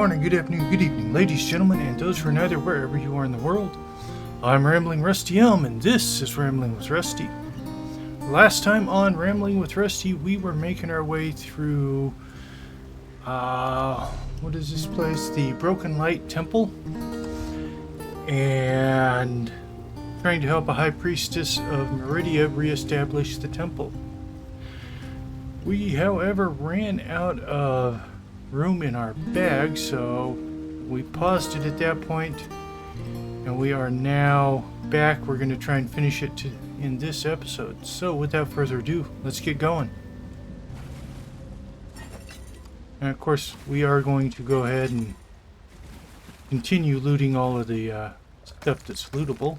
morning, good afternoon, good evening, ladies, gentlemen, and those who are neither, wherever you are in the world. I'm Rambling Rusty Elm, and this is Rambling with Rusty. Last time on Rambling with Rusty, we were making our way through, what is this place? The Broken Light Temple, and trying to help a High Priestess of Meridia reestablish the temple. We, however, ran out of room in our bag, so we paused it at that point, and we are now back. We're going to try and finish it in this episode. So without further ado, let's get going. And of course, we are going to go ahead and continue looting all of the stuff that's lootable.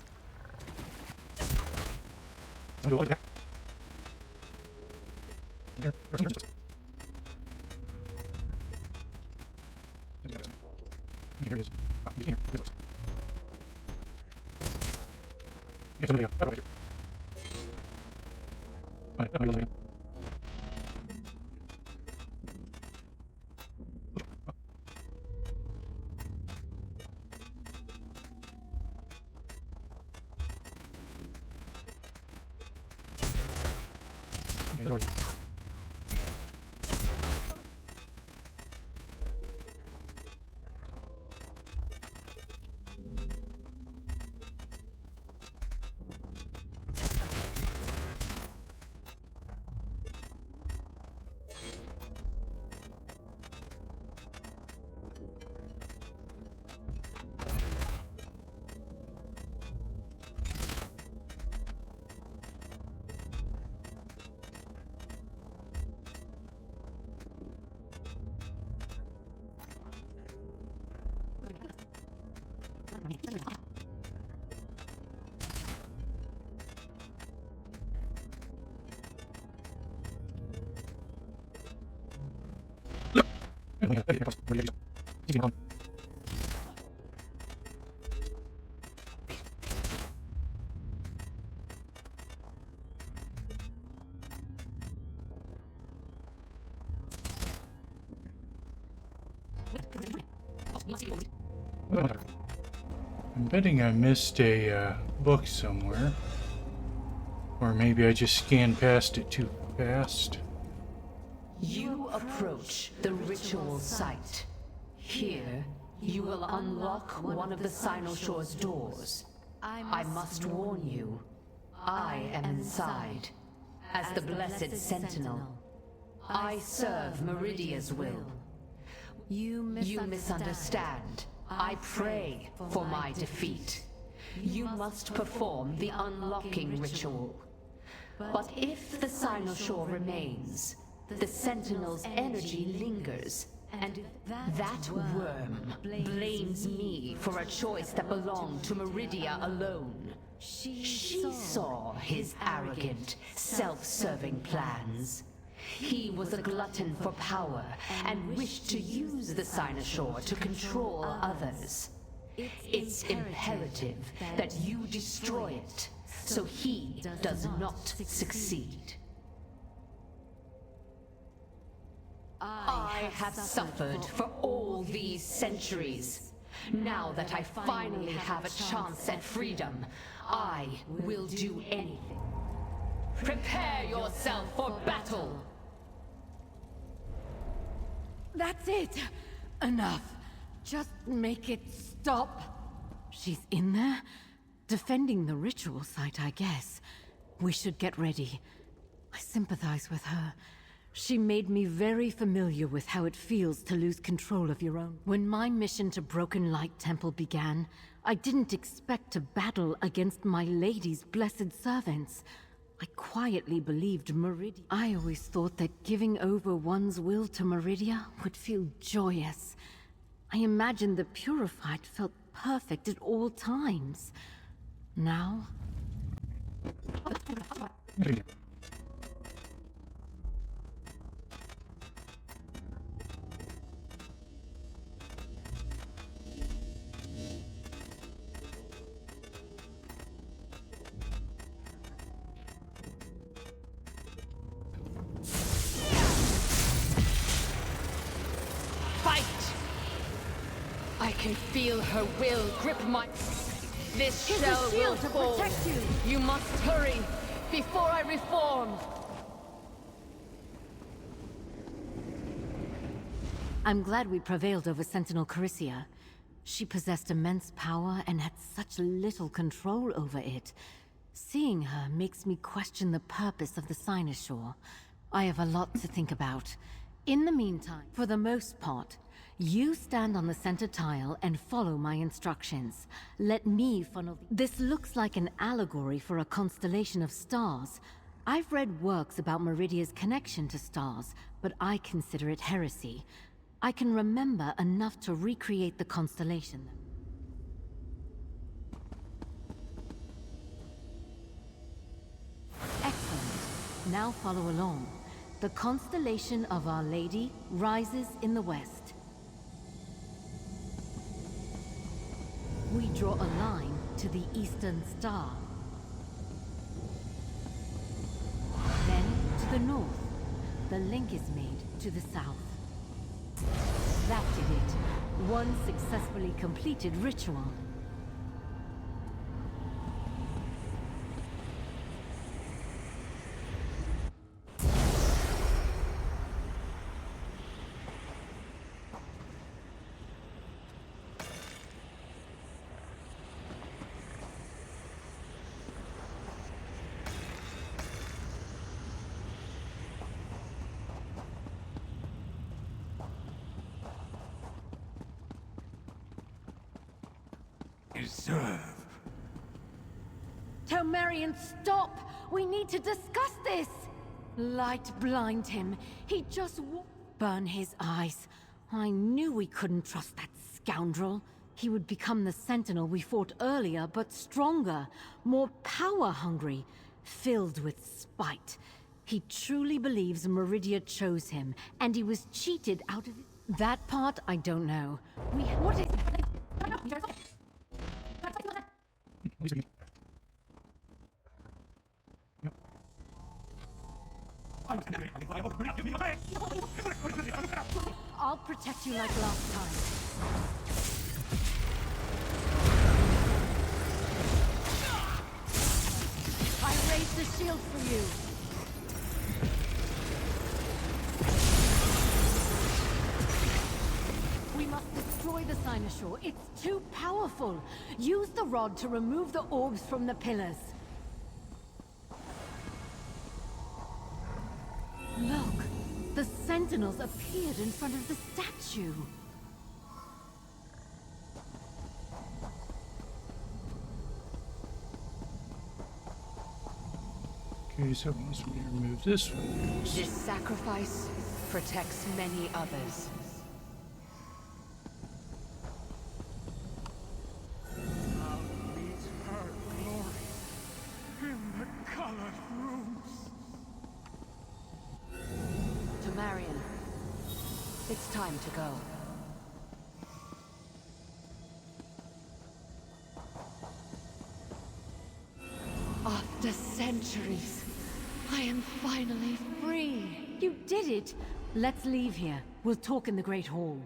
I'm betting I missed a book somewhere. Or maybe I just scanned past it too fast. You approach the ritual site. Here, you will unlock one of the Sinoshore's doors. I must warn you, I am inside. As the Blessed Sentinel, I serve Meridia's will. You misunderstand. I pray for my defeat. You must perform the unlocking ritual. But if the Sinoshore remains, the Sentinel's energy lingers, and that worm blames me for a choice that belonged to Meridia alone. She saw his arrogant, self-serving plans. He was a glutton for power and wished to use the Sinoshore to control others. It's imperative that you destroy it, so he does not succeed. I have suffered for all these centuries. Now that I finally have a chance at freedom, I will do anything. Prepare yourself for battle! That's it! Enough. Just make it stop. She's in there? Defending the ritual site, I guess. We should get ready. I sympathize with her. She made me very familiar with how it feels to lose control of your own. When my mission to Broken Light Temple began, I didn't expect to battle against my lady's blessed servants. I quietly believed Meridia. I always thought that giving over one's will to Meridia would feel joyous. I imagined the Purified felt perfect at all times. Now... I can feel her will grip my... This Here's a shell will shield to fall. protect you. You must hurry before I reform. I'm glad we prevailed over Sentinel Caricia. She possessed immense power and had such little control over it. Seeing her makes me question the purpose of the Cynosure. I have a lot to think about. In the meantime, for the most part, you stand on the center tile and follow my instructions. Let me funnel... This looks like an allegory for a constellation of stars. I've read works about Meridia's connection to stars, but I consider it heresy. I can remember enough to recreate the constellation. Excellent. Now follow along. The constellation of Our Lady rises in the west. We draw a line to the eastern star. Then to the north. The link is made to the south. That did it. One successfully completed ritual. Deserve. Tomarian, stop! We need to discuss this! Light blind him. He just burn his eyes. I knew we couldn't trust that scoundrel. He would become the sentinel we fought earlier, but stronger, more power-hungry, filled with spite. He truly believes Meridia chose him, and he was cheated out of it. That part, I don't know. What is... I'll protect you like last time. I raised the shield for you. We must destroy the Cynosure. It's too powerful. Use the rod to remove the orbs from the pillars. Look! The sentinels appeared in front of the statue. Okay, so once we remove this one. This sacrifice protects many others. Meet her glory in the colored rooms. Tomarian, it's time to go. After centuries, I am finally free. You did it! Let's leave here. We'll talk in the Great Hall.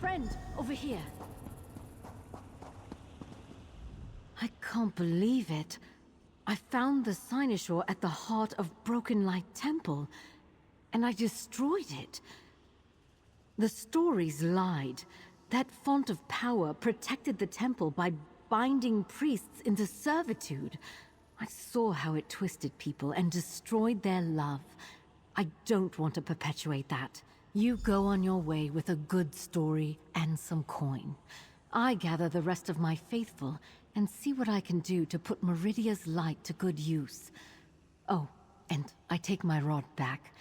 Friend, over here. I can't believe it. I found the Cynosure at the heart of Broken Light Temple, and I destroyed it. The stories lied. That font of power protected the temple by binding priests into servitude. I saw how it twisted people and destroyed their love. I don't want to perpetuate that. You go on your way with a good story and some coin. I gather the rest of my faithful and see what I can do to put Meridia's light to good use. Oh, and I take my rod back.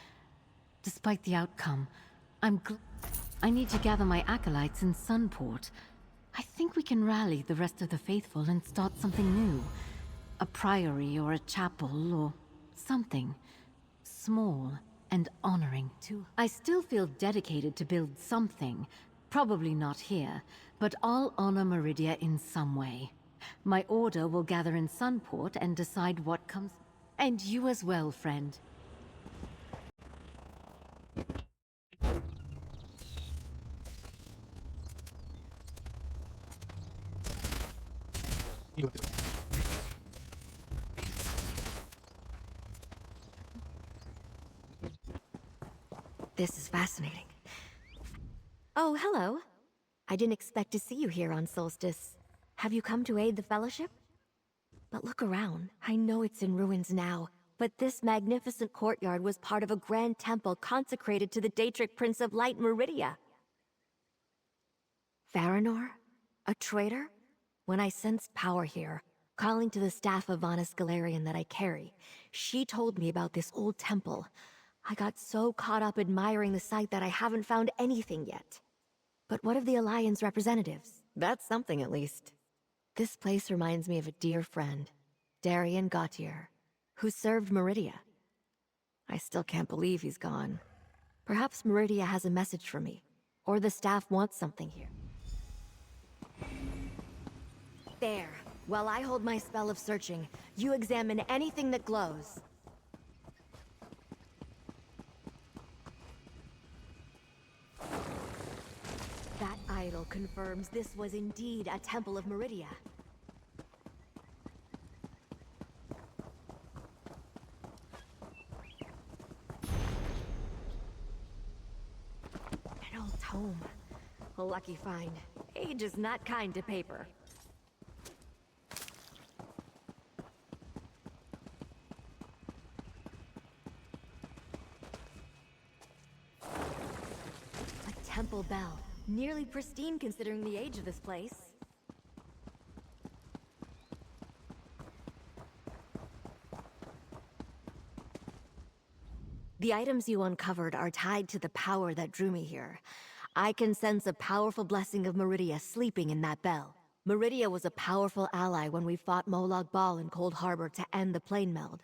Despite the outcome, I need to gather my acolytes in Sunport. I think we can rally the rest of the faithful and start something new. A priory or a chapel or something. Small and honoring too. I still feel dedicated to build something, Probably not here, but I'll honor Meridia in some way. My order will gather in Sunport and decide what comes... And you as well, friend. This is fascinating. Oh, hello. I didn't expect to see you here on Solstice. Have you come to aid the Fellowship? But look around. I know it's in ruins now, but this magnificent courtyard was part of a grand temple consecrated to the Daedric Prince of Light, Meridia. Farinor? A traitor? When I sensed power here, calling to the staff of Vanus Galarian that I carry, she told me about this old temple. I got so caught up admiring the site that I haven't found anything yet. But what of the Alliance representatives? That's something at least. This place reminds me of a dear friend, Darian Gautier, who served Meridia. I still can't believe he's gone. Perhaps Meridia has a message for me, or the staff wants something here. There. While I hold my spell of searching, you examine anything that glows. That idol confirms this was indeed a temple of Meridia. An old tome. A lucky find. Age is not kind to paper. A temple bell. Nearly pristine considering the age of this place. The items you uncovered are tied to the power that drew me here. I can sense a powerful blessing of Meridia sleeping in that bell. Meridia was a powerful ally when we fought Molag Bal in Cold Harbor to end the plane meld.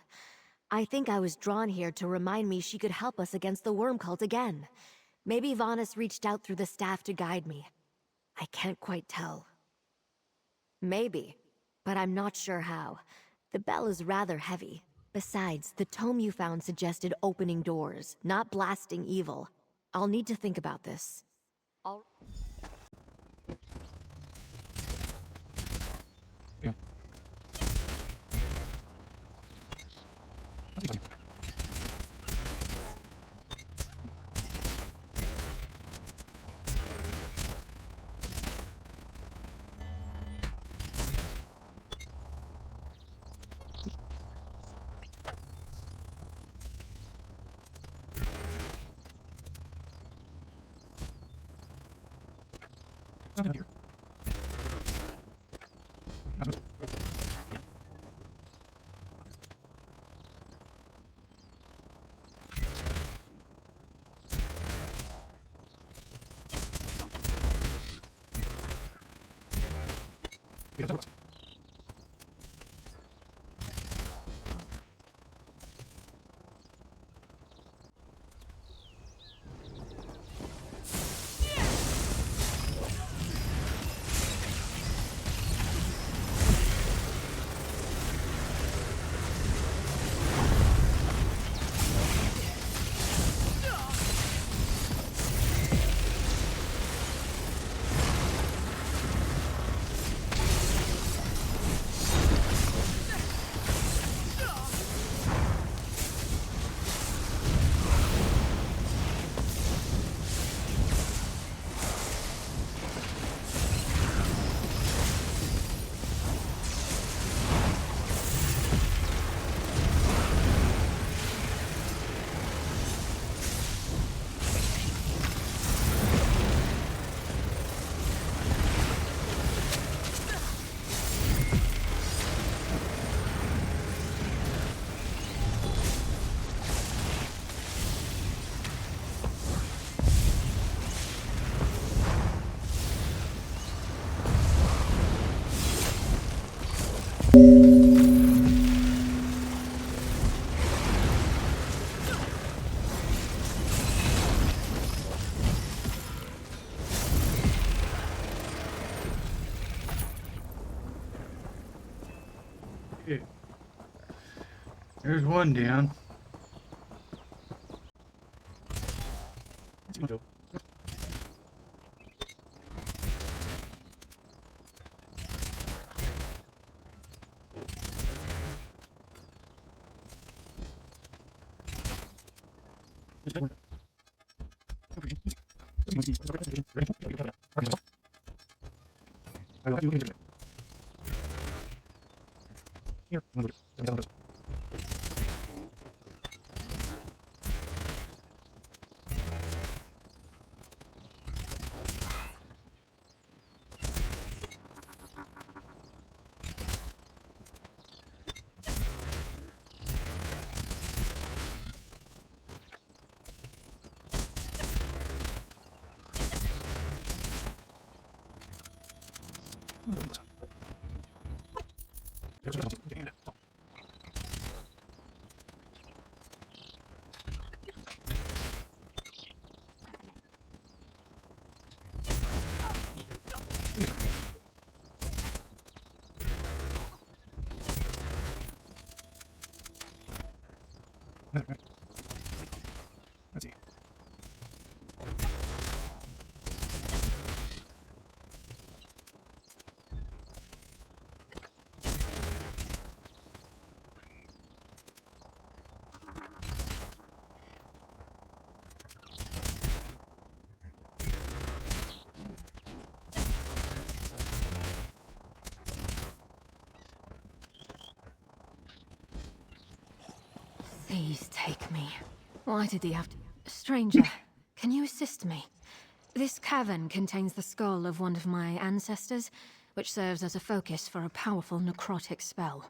I think I was drawn here to remind me she could help us against the worm cult again. Maybe Vanus reached out through the staff to guide me. I can't quite tell. Maybe, but I'm not sure how. The bell is rather heavy. Besides, the tome you found suggested opening doors, not blasting evil. I'll need to think about this. Yeah. Nothing here. Okay. There's one down. Let's see. Please take me. Why did he have to... Stranger, can you assist me? This cavern contains the skull of one of my ancestors, which serves as a focus for a powerful necrotic spell.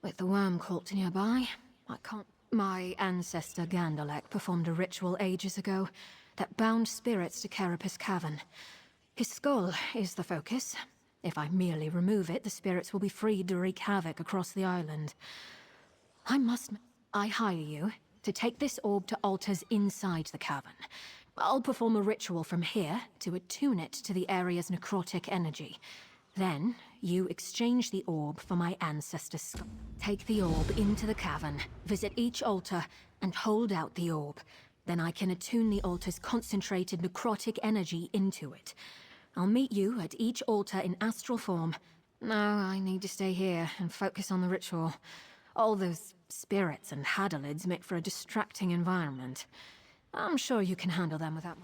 With the worm cult nearby, I can't... My ancestor Gandalek performed a ritual ages ago that bound spirits to Carapace Cavern. His skull is the focus. If I merely remove it, the spirits will be freed to wreak havoc across the island. I hire you to take this orb to altars inside the cavern. I'll perform a ritual from here to attune it to the area's necrotic energy. Then, you exchange the orb for my ancestor's skull. Take the orb into the cavern, visit each altar, and hold out the orb. Then I can attune the altar's concentrated necrotic energy into it. I'll meet you at each altar in astral form. No, I need to stay here and focus on the ritual. All those spirits and hadalids make for a distracting environment. I'm sure you can handle them without...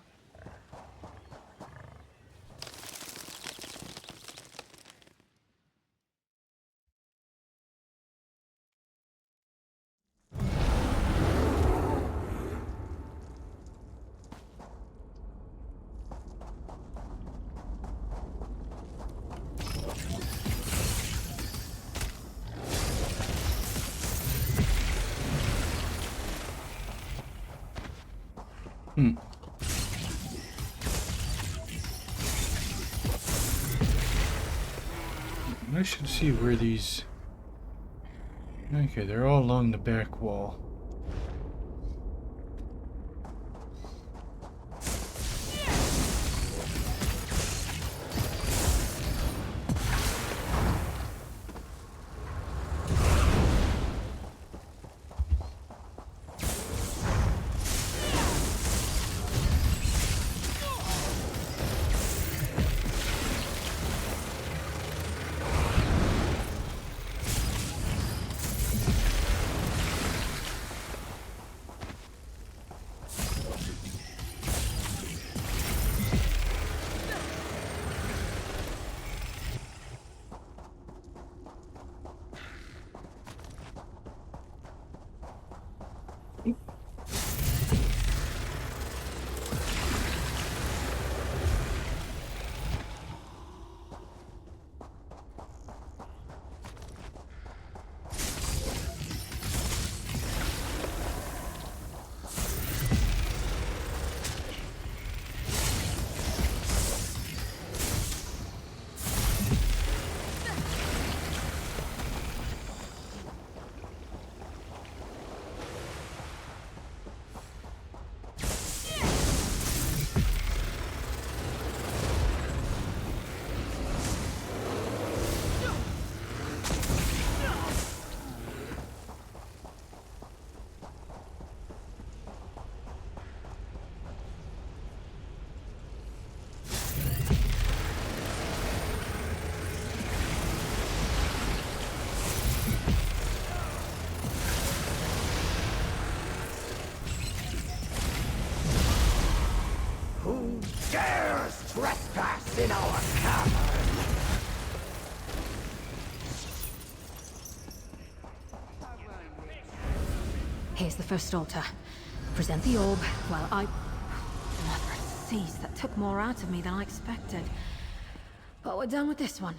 I should see where these... Okay, they're all along the back wall. Here's the first altar. Present the orb while I... Mother of thieves, that took more out of me than I expected. But we're done with this one.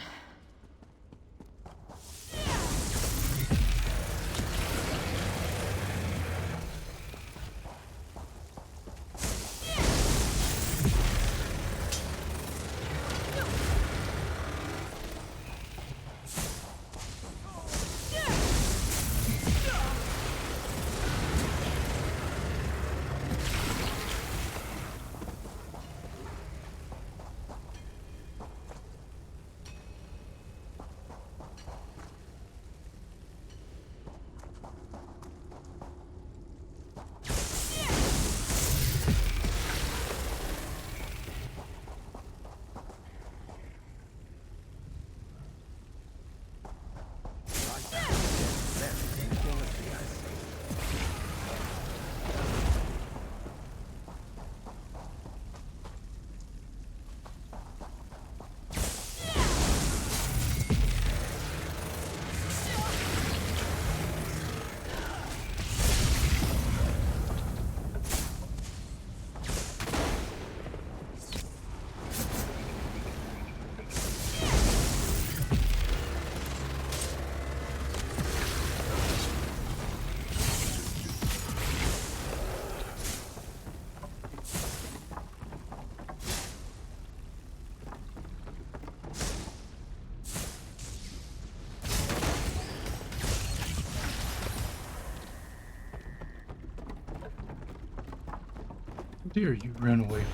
Dare you run away?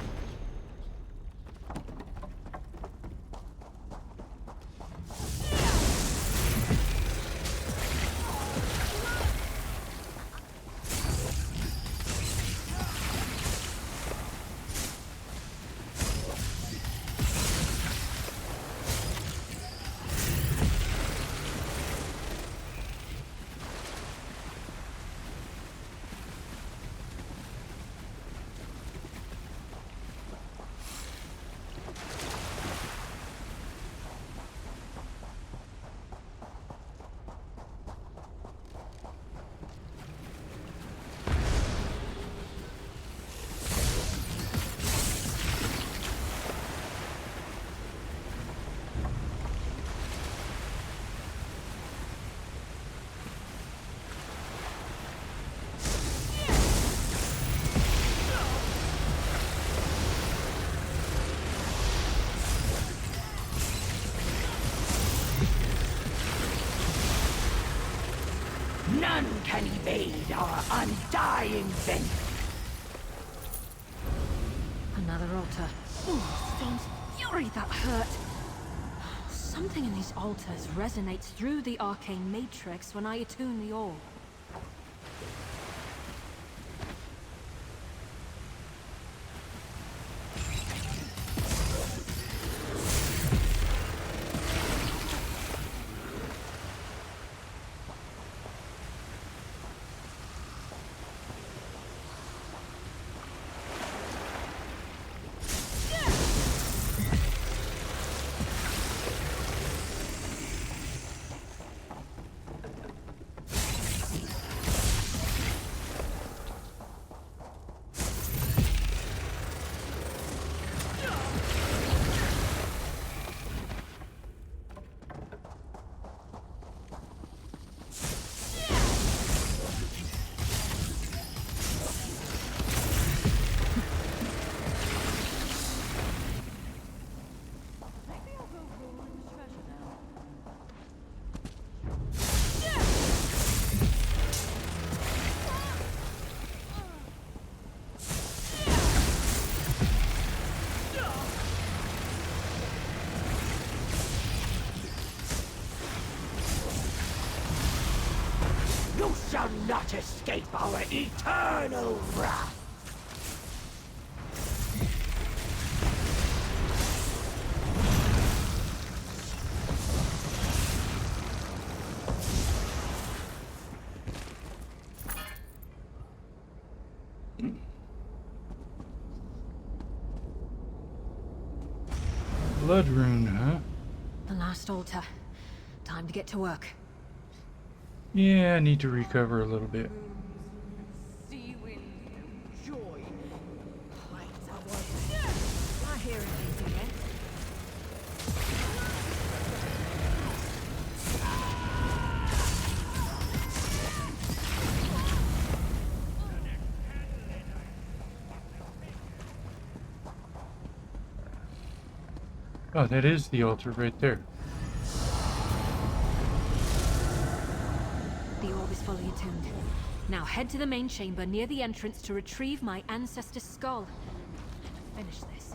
None can evade our undying vengeance. Another altar. Ooh, Storm's fury, that hurt. Something in these altars resonates through the arcane matrix when I attune the orb. You shall not escape our eternal wrath! Blood rune, huh? The last altar. Time to get to work. Yeah, I need to recover a little bit. Oh, that is the altar right there. The orb is fully attuned. Now head to the main chamber near the entrance to retrieve my ancestor's skull. Finish this.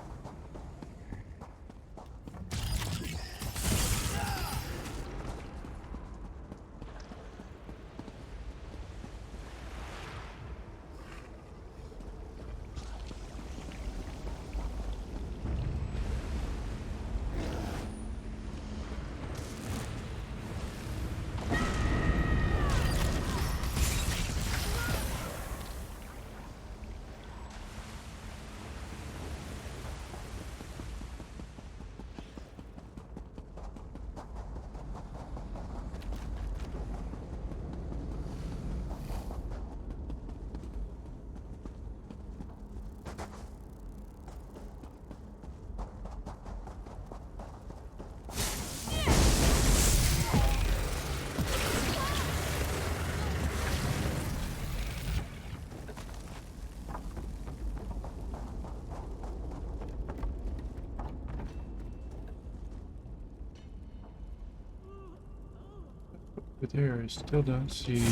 But there, I still don't see.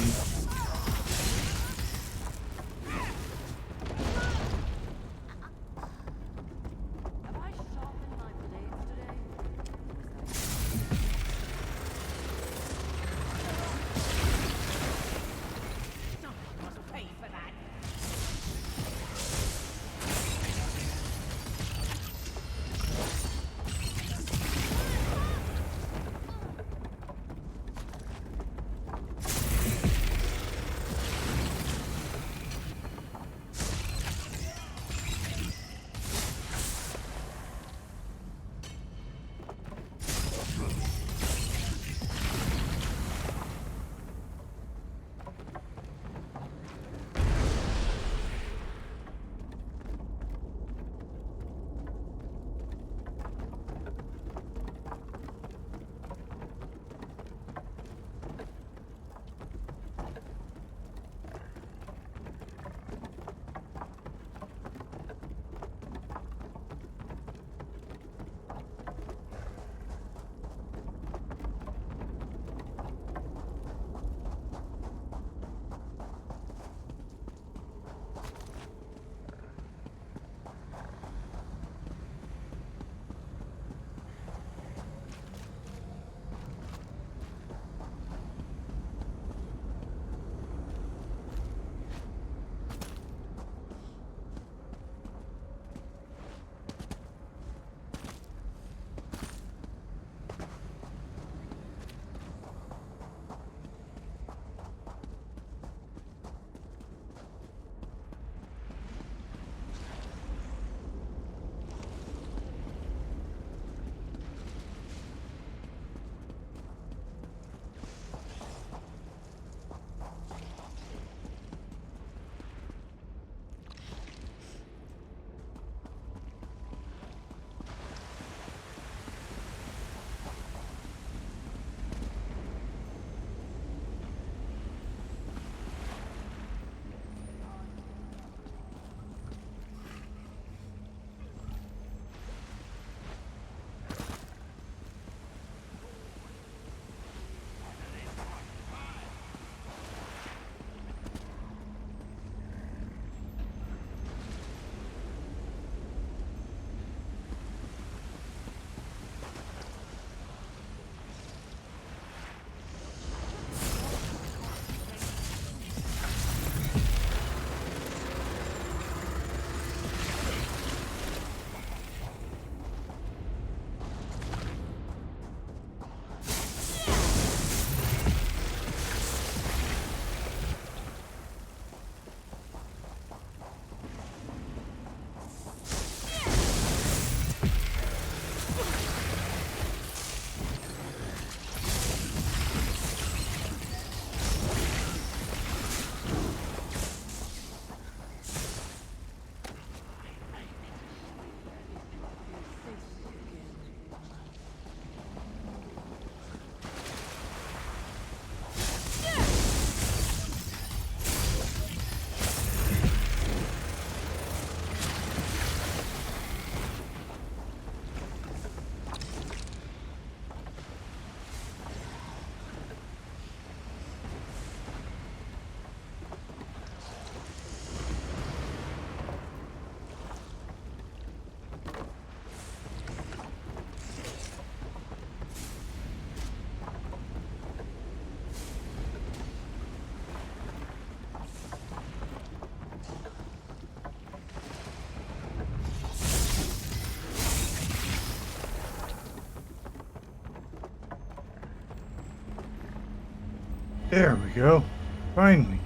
There we go. Finally.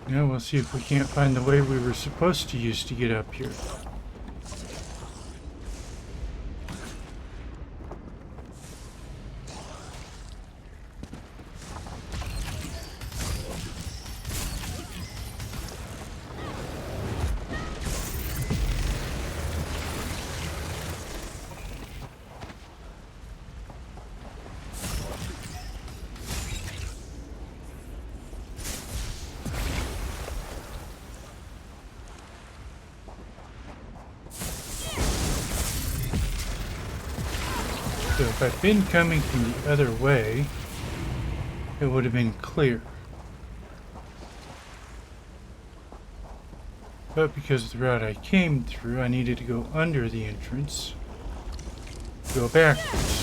Now we'll see if we can't find the way we were supposed to use to get up here. So if I'd been coming from the other way, it would have been clear. But because of the route I came through, I needed to go under the entrance, go backwards.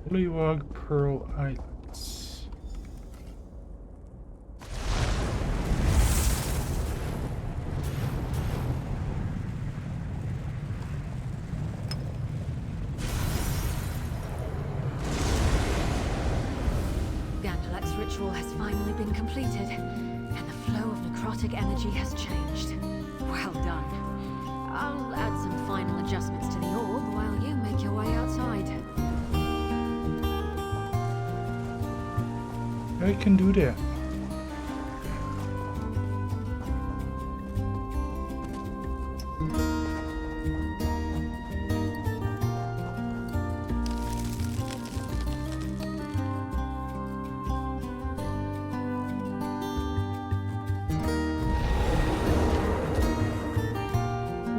Bullywog Pearl Islands. Gandelak's ritual has finally been completed, and the flow of necrotic energy has changed. Well done. I'll add some final adjustments to the orb while you make your way outside. I can do that.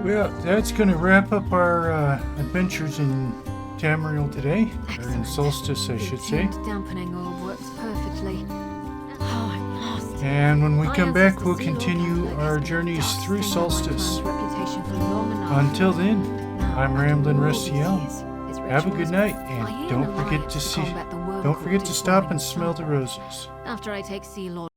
Well, that's going to wrap up our adventures in Tamriel today, or in Solstice, I should say. The dampening orb works perfectly. Oh, I'm lost. And when we come back, we'll continue our journeys through Solstice. Until then, I'm Ramblin' Rusty Elm. Have a good night, and don't forget to stop and smell the roses. After I take Sea Lord